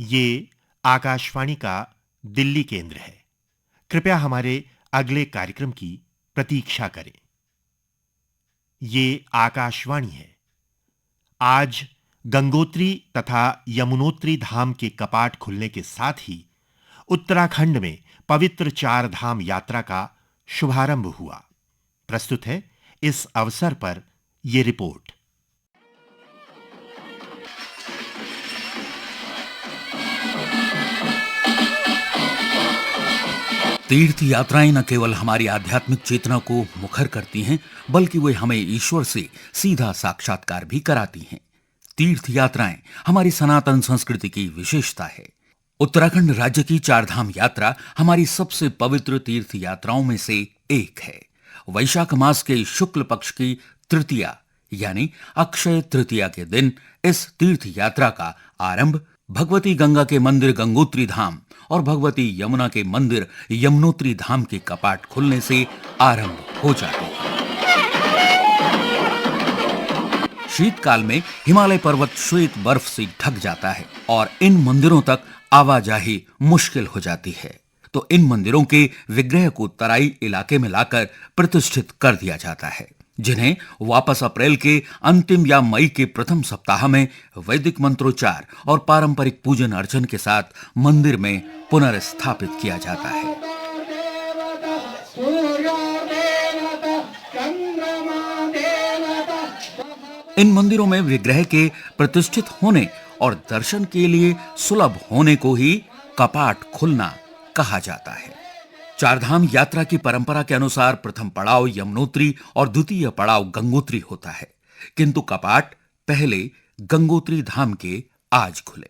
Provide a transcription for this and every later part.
ये आकाशवाणी का दिल्ली केंद्र है। कृपया हमारे अगले कार्यक्रम की प्रतीक्षा करें। ये आकाशवाणी है। आज गंगोत्री तथा यमुनोत्री धाम के कपाट खुलने के साथ ही उत्तराखंड में पवित्र चार धाम यात्रा का शुभारंभ हुआ। प्रस्तुत है इस अवसर पर यह रिपोर्ट। तीर्थ यात्राएं न केवल हमारी आध्यात्मिक चेतना को मुखर करती हैं, बल्कि वे हमें ईश्वर से सीधा साक्षात्कार भी कराती हैं। तीर्थ यात्राएं हमारी सनातन संस्कृति की विशेषता है। उत्तराखंड राज्य की चारधाम यात्रा हमारी सबसे पवित्र तीर्थ यात्राओं में से एक है। वैशाख मास के शुक्ल पक्ष की तृतीया यानी अक्षय तृतीया के दिन इस तीर्थ यात्रा का आरंभ भगवती गंगा के मंदिर गंगोत्री धाम और भगवती यमुना के मंदिर यमुनोत्री धाम के कपाट खुलने से आरंभ हो जाते हैं। शीतकाल में हिमालय पर्वत श्वेत बर्फ से ढक जाता है और इन मंदिरों तक आवाजाही मुश्किल हो जाती है, तो इन मंदिरों के विग्रह को तराई इलाके में लाकर प्रतिष्ठित कर दिया जाता है, जिन्हें वापस अप्रैल के अंतिम या मई के प्रथम सप्ताह में वैदिक मंत्रोच्चार और पारंपरिक पूजन अर्चन के साथ मंदिर में पुनर्स्थापित किया जाता है। इन मंदिरों में विग्रह के प्रतिष्ठित होने और दर्शन के लिए सुलभ होने को ही कपाट खुलना कहा जाता है। चारधाम यात्रा की परंपरा के अनुसार प्रथम पड़ाव यमुनोत्री और द्वितीय पड़ाव गंगोत्री होता है, किंतु कपाट पहले गंगोत्री धाम के आज खुले।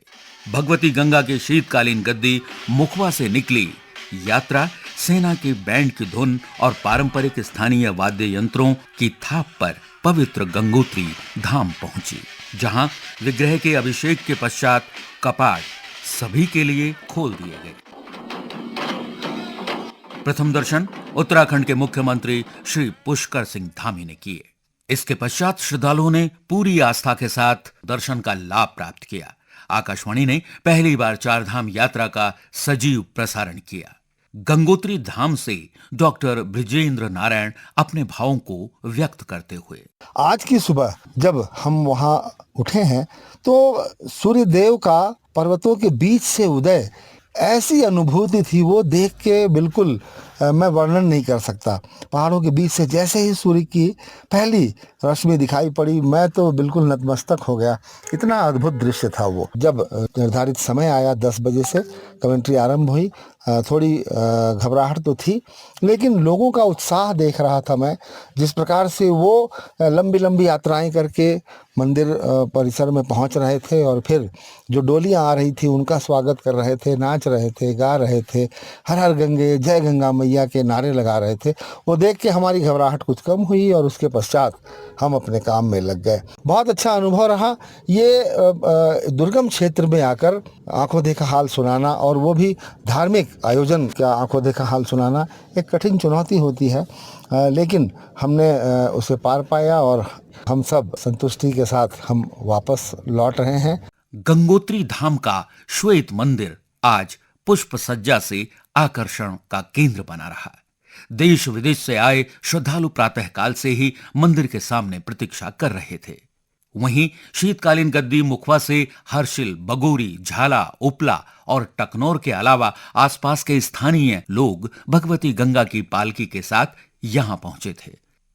भगवती गंगा के शीतकालीन गद्दी मुखवा से निकली यात्रा सेना के बैंड की धुन और पारंपरिक स्थानीय वाद्य यंत्रों की थाप पर पवित्र गंगोत्री धाम पहुंची, जहां विग्रह के अभिषेक के पश्चात कपाट सभी के लिए खोल दिए गए। प्रथम दर्शन उत्तराखंड के मुख्यमंत्री श्री पुष्कर सिंह धामी ने किए। इसके पश्चात श्रद्धालुओं ने पूरी आस्था के साथ दर्शन का लाभ प्राप्त किया। आकाशवाणी ने पहली बार चारधाम यात्रा का सजीव प्रसारण किया। गंगोत्री धाम से डॉक्टर ब्रिजेंद्र नारायण अपने भावों को व्यक्त करते हुए, आज की सुबह जब हम वहां उठे हैं तो सूर्य देव का पर्वतों के बीच से उदय, ऐसी अनुभूति थी वो देख के बिल्कुल मैं वर्णन नहीं कर सकता। पहाड़ों के बीच से जैसे ही सूर्य की पहली रोशनी दिखाई पड़ी, मैं तो बिल्कुल नतमस्तक हो गया। इतना अद्भुत दृश्य था वो। जब निर्धारित समय आया 10 बजे से कमेंट्री आरंभ हुई, थोड़ी घबराहट तो थी, लेकिन लोगों का उत्साह देख रहा था मैं, जिस प्रकार से वो लंबी लंबी यात्राएं करके मंदिर परिसर में पहुंच रहे थे और फिर जो डोलियां आ रही थी उनका स्वागत कर रहे थे, नाच रहे थे, गा रहे थे, हर हर गंगे जय गंगा मैया के नारे लगा रहे थे। वो देख के हमारी घबराहट कुछ कम हुई और उसके पश्चात हम अपने काम में लग गए। बहुत अच्छा अनुभव रहा। ये दुर्गम क्षेत्र में आकर आंखों देखा हाल सुनाना, और वो भी धार्मिक आयोजन का आंखों देखा हाल सुनाना, एक कठिन चुनौती होती है, लेकिन हमने उसे पार पाया और हम सब संतुष्टि के साथ हम वापस लौट रहे हैं। गंगोत्री धाम का श्वेत मंदिर आज पुष्प सज्जा से आकर्षण का केंद्र बना रहा। देश विदेश से आए श्रद्धालु प्रातःकाल से ही मंदिर के सामने प्रतीक्षा कर रहे थे। वहीं शीतकालीन गद्दी मुखवा से हर्षिल, बगोरी, झाला, उपला और टकनौर के अलावा आसपास के स्थानीय लोग भगवती गंगा की पालकी के साथ यहां पहुंचे थे।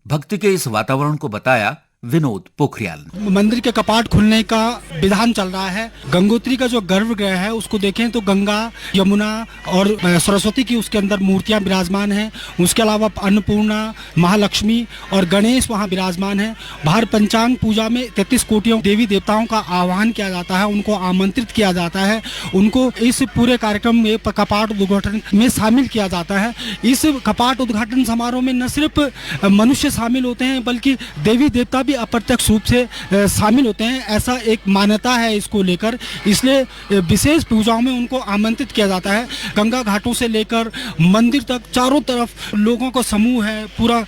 भक्ति के इस वातावरण को बताया विनोद पोखरियाल। मंदिर के कपाट खुलने का विधान चल रहा है। गंगोत्री का जो गर्भगृह है उसको देखें तो गंगा, यमुना और सरस्वती की उसके अंदर मूर्तियां विराजमान हैं। उसके अलावा अन्नपूर्णा, महालक्ष्मी और गणेश वहां विराजमान हैं। बाहर पंचांग पूजा में 33 कोटियों देवी देवताओं का आह्वान किया जाता है, उनको आमंत्रित किया जाता है, उनको इस पूरे कार्यक्रम में कपाट उद्घाटन में शामिल किया जाता है। इस कपाट उद्घाटन समारोह में न सिर्फ मनुष्य शामिल होते हैं बल्कि देवी देवता भी अप्रत्यक्ष रूप से शामिल होते हैं, ऐसा एक मान्यता है इसको लेकर। इसलिए विशेष पूजाओं में उनको आमंत्रित किया जाता है। गंगा घाटों से लेकर मंदिर तक चारों तरफ लोगों का समूह है, पूरा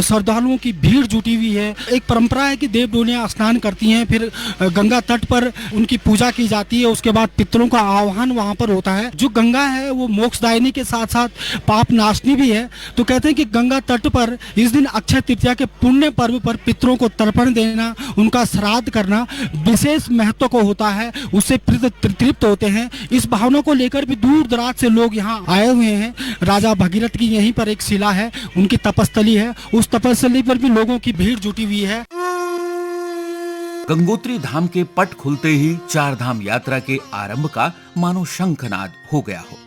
श्रद्धालुओं की भीड़ जुटी हुई है। एक परंपरा है कि देव डोलियां स्नान करती हैं, फिर गंगा तट पर उनकी पूजा की जाती है, उसके बाद पितरों का आह्वान वहां पर होता है। जो गंगा है वो मोक्षदायिनी के साथ साथ पाप नाशनी भी है। तो कहते हैं कि गंगा तट पर इस दिन अक्षय तृतीया के पुण्य पर्व पर पितरों को तर्पण देना, उनका श्राद्ध करना विशेष महत्व को होता है, उससे तृप्त होते हैं। इस भावना को लेकर भी दूर दराज से लोग यहाँ आए हुए हैं। राजा भगीरथ की यहीं पर एक शिला है, उनकी तपस्थली है, उस तपस्थली पर भी लोगों की भीड़ जुटी हुई है। गंगोत्री धाम के पट खुलते ही चार धाम यात्रा के आरंभ का मानो शंखनाद हो गया हो,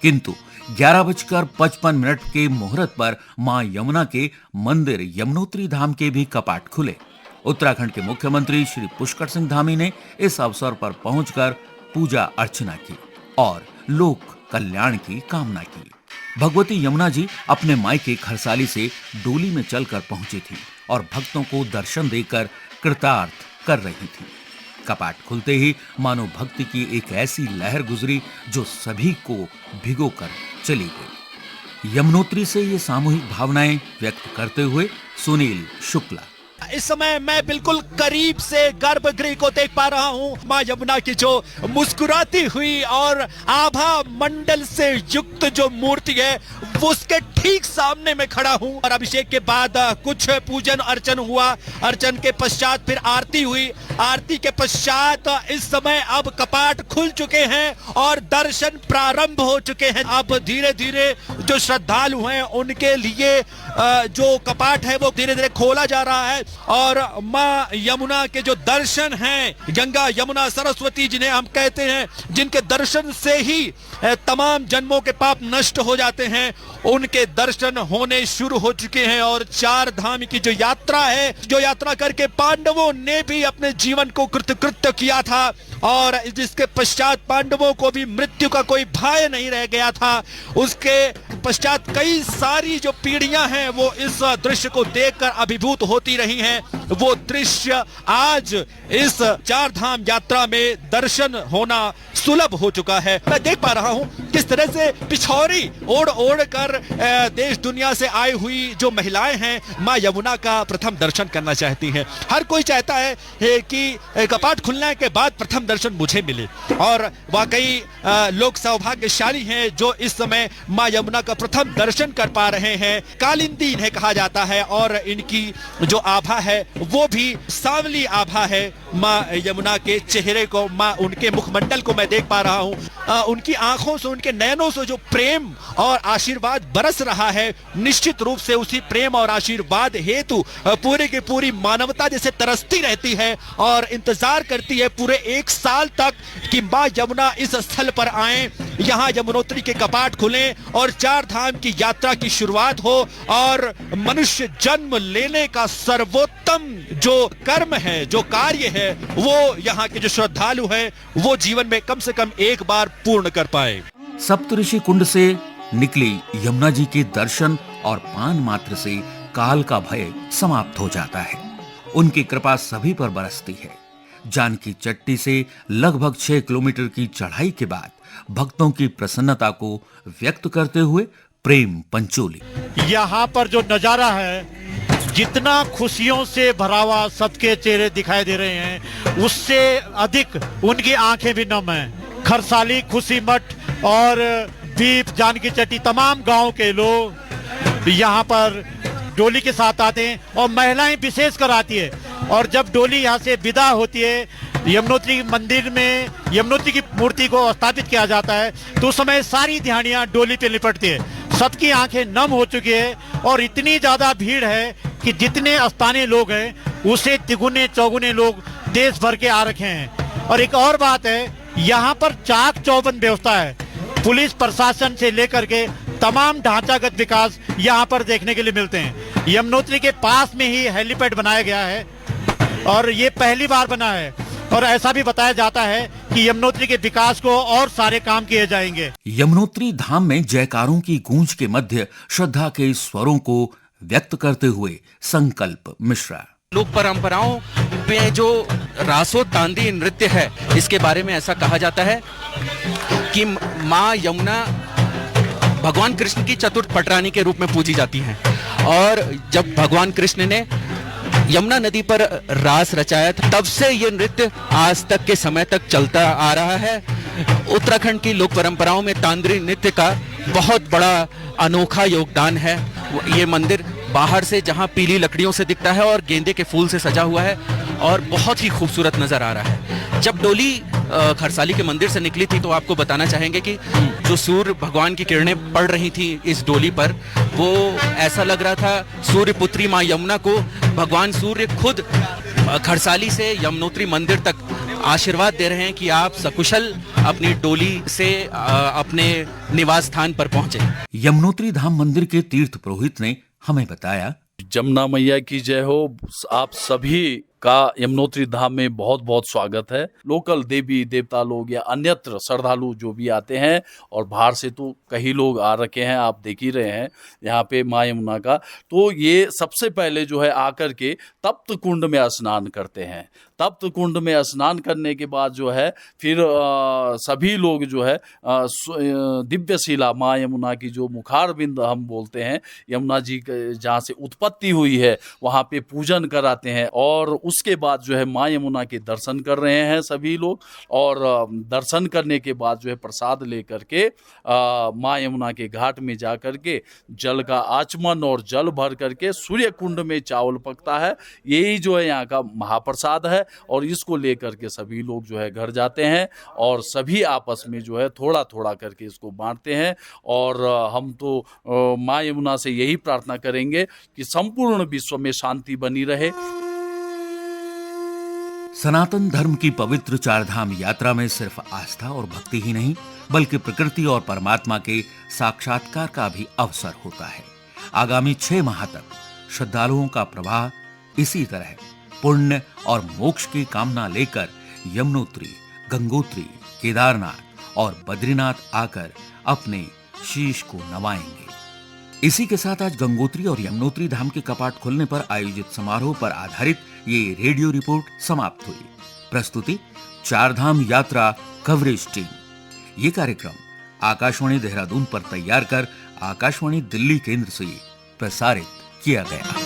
किंतु 11:55 के मुहूर्त पर मां यमुना के मंदिर यमुनोत्री धाम के भी कपाट खुले। उत्तराखंड के मुख्यमंत्री श्री पुष्कर सिंह धामी ने इस अवसर पर पहुंचकर पूजा अर्चना की और लोक कल्याण की कामना की। भगवती यमुना जी अपने मायके खरसाली से डोली में चलकर पहुंची थी और भक्तों को दर्शन देकर कृतार्थ कर रही थी। कपाट खुलते ही मानो भक्ति की एक ऐसी लहर गुजरी जो सभी को भिगोकर चली गई। यमुनोत्री से ये सामूहिक भावनाएं व्यक्त करते हुए सुनील शुक्ला। इस समय मैं बिल्कुल करीब से गर्भगृह को देख पा रहा हूँ। मां यमुना की जो मुस्कुराती हुई और आभा मंडल से युक्त जो मूर्ति है वो उसके ठीक सामने में खड़ा हूँ। और अभिषेक के बाद कुछ पूजन अर्चन हुआ, अर्चन के पश्चात फिर आरती हुई। आरती के पश्चात इस समय अब कपाट खुल चुके हैं और दर्शन प्रारंभ हो चुके हैं। अब धीरे धीरे जो श्रद्धालु हैं उनके लिए जो कपाट है वो धीरे धीरे खोला जा रहा है और मां यमुना के जो दर्शन हैं, गंगा यमुना सरस्वती जिन्हें हम कहते हैं, जिनके दर्शन से ही तमाम जन्मों के पाप नष्ट हो जाते हैं, उनके दर्शन होने शुरू हो चुके हैं। और चार धाम की जो यात्रा है, जो यात्रा करके पांडवों ने भी अपने जीवन को कृतकृत्य किया था और जिसके पश्चात पांडवों को भी मृत्यु का कोई भय नहीं रह गया था, उसके पश्चात कई सारी जो पीढ़ियां हैं वो इस दृश्य को देखकर अभिभूत होती रही हैं। वो दृश्य आज इस चार धाम यात्रा में दर्शन होना सुलभ हो चुका है। मैं देख पा रहा हूं किस तरह से पिछौरी ओढ़ ओढ़ कर देश दुनिया से आई हुई जो महिलाएं हैं मां यमुना का प्रथम दर्शन करना चाहती हैं। हर कोई चाहता है कि कपाट खुलने के बाद प्रथम दर्शन मुझे मिले और वाकई लोग सौभाग्यशाली हैं जो इस समय मां यमुना का प्रथम दर्शन कर पा रहे हैं। कालिंदी इन्हें कहा जाता है और इनकी जो आभा है वो भी सांवली आभा है। मां यमुना के चेहरे को, मां उनके मुखमंडल को मैं देख पा रहा हूं। उनकी आंखों से, उनके नयनों से जो प्रेम और आशीर्वाद बरस रहा है, निश्चित रूप से उसी प्रेम और आशीर्वाद हेतु पूरी की पूरी मानवता जैसे तरसती रहती है और इंतजार करती है पूरे एक साल तक कि मां यमुना इस स्थल पर आए, यहाँ यमुनोत्री के कपाट खुलें और चार धाम की यात्रा की शुरुआत हो और मनुष्य जन्म लेने का सर्वोत्तम जो कर्म है, जो कार्य है, वो यहाँ के जो श्रद्धालु हैं वो जीवन में कम से कम एक बार पूर्ण कर पाए। सप्तऋषि कुंड से निकली यमुना जी के दर्शन और पान मात्र से काल का भय समाप्त हो जाता है। उनकी कृपा सभी पर बरसती है। जानकी चट्टी से लगभग 6 किलोमीटर की चढ़ाई के बाद भक्तों की प्रसन्नता को व्यक्त करते हुए प्रेम पंचोली। यहाँ पर जो नजारा है, जितना खुशियों से भरा हुआ सबके चेहरे दिखाई दे रहे हैं, उससे अधिक उनकी आंखें भी नम हैं। खरसाली, खुशी मठ और दीप, जानकी चट्टी, तमाम गांव के लोग यहाँ पर डोली के साथ आते हैं और महिलाएं विशेष कर आती है। और जब डोली यहाँ से विदा होती है, यमुनोत्री मंदिर में यमुनोत्री की मूर्ति को स्थापित किया जाता है, तो उस समय सारी ध्यानियाँ डोली पे लिपटती है। सबकी आंखें नम हो चुकी है और इतनी ज्यादा भीड़ है कि जितने स्थानीय लोग हैं उसे तिगुने चौगुने लोग देश भर के आ रखे हैं। और एक और बात है, यहाँ पर चाक चौबंद व्यवस्था है। पुलिस प्रशासन से लेकर के तमाम ढांचागत विकास यहाँ पर देखने के लिए मिलते हैं। यमुनोत्री के पास में ही हेलीपैड बनाया गया है और ये पहली बार बना है और ऐसा भी बताया जाता है कि यमुनोत्री के विकास को और सारे काम किए जाएंगे। यमुनोत्री धाम में जयकारों की गूंज के मध्य श्रद्धा के स्वरों को व्यक्त करते हुए संकल्प मिश्रा। लोक परंपराओं में जो रासो तांदी नृत्य है, इसके बारे में ऐसा कहा जाता है कि माँ यमुना भगवान कृष्ण की चतुर्थ पटरानी के रूप में पूजी जाती हैं। और जब भगवान कृष्ण ने यमुना नदी पर रास रचाया था, तब से ये नृत्य आज तक के समय तक चलता आ रहा है। उत्तराखंड की लोक परंपराओं में तांद्री नृत्य का बहुत बड़ा अनोखा योगदान है। ये मंदिर बाहर से जहां पीली लकड़ियों से दिखता है और गेंदे के फूल से सजा हुआ है और बहुत ही खूबसूरत नजर आ रहा है। जब डोली खरसाली के मंदिर से निकली थी, तो आपको बताना चाहेंगे कि जो सूर्य भगवान की किरणें पड़ रही थी इस डोली पर, वो ऐसा लग रहा था सूर्य पुत्री माँ यमुना को भगवान सूर्य खुद खरसाली से यमुनोत्री मंदिर तक आशीर्वाद दे रहे हैं कि आप सकुशल अपनी डोली से अपने निवास स्थान पर पहुंचे। यमुनोत्री धाम मंदिर के तीर्थ पुरोहित ने हमें बताया, जमुना मैया की जय हो। आप सभी का यमुनोत्री धाम में बहुत बहुत स्वागत है। लोकल देवी देवता लोग या अन्यत्र श्रद्धालु जो भी आते हैं, और बाहर से तो कई लोग आ रखे हैं, आप देख ही रहे हैं यहाँ पे माँ यमुना का। तो ये सबसे पहले जो है आकर के तप्त कुंड में स्नान करते हैं। तप्त कुंड में स्नान करने के बाद जो है फिर सभी लोग जो है दिव्य शिला माँ यमुना की जो मुखार बिंद हम बोलते हैं, यमुना जी जहाँ से उत्पत्ति हुई है, वहाँ पे पूजन कराते हैं। और उसके बाद जो है माँ यमुना के दर्शन कर रहे हैं सभी लोग। और दर्शन करने के बाद जो है प्रसाद लेकर के माँ यमुना के घाट में जा कर के जल का आचमन और जल भर करके सूर्य कुंड में चावल पकता है। यही जो है यहाँ का महाप्रसाद है। और इसको लेकर के सभी लोग जो है घर जाते हैं और सभी आपस में जो है थोड़ा थोड़ा करके इसको बांटते हैं। और हम तो माँ यमुना से यही प्रार्थना करेंगे कि संपूर्ण विश्व में शांति बनी रहे। सनातन धर्म की पवित्र चारधाम यात्रा में सिर्फ आस्था और भक्ति ही नहीं, बल्कि प्रकृति और परमात्मा के साक्षात्कार का भी अवसर होता है। आगामी 6 माह तक श्रद्धालुओं का प्रवाह इसी तरह पुण्य और मोक्ष की कामना लेकर यमुनोत्री, गंगोत्री, केदारनाथ और बद्रीनाथ आकर अपने शीश को नवाएंगे। इसी के साथ आज गंगोत्री और यमुनोत्री धाम के कपाट खुलने पर आयोजित समारोह पर आधारित ये रेडियो रिपोर्ट समाप्त हुई। प्रस्तुति चारधाम यात्रा कवरेज टीम। ये कार्यक्रम आकाशवाणी देहरादून पर तैयार कर आकाशवाणी दिल्ली केंद्र से प्रसारित किया गया।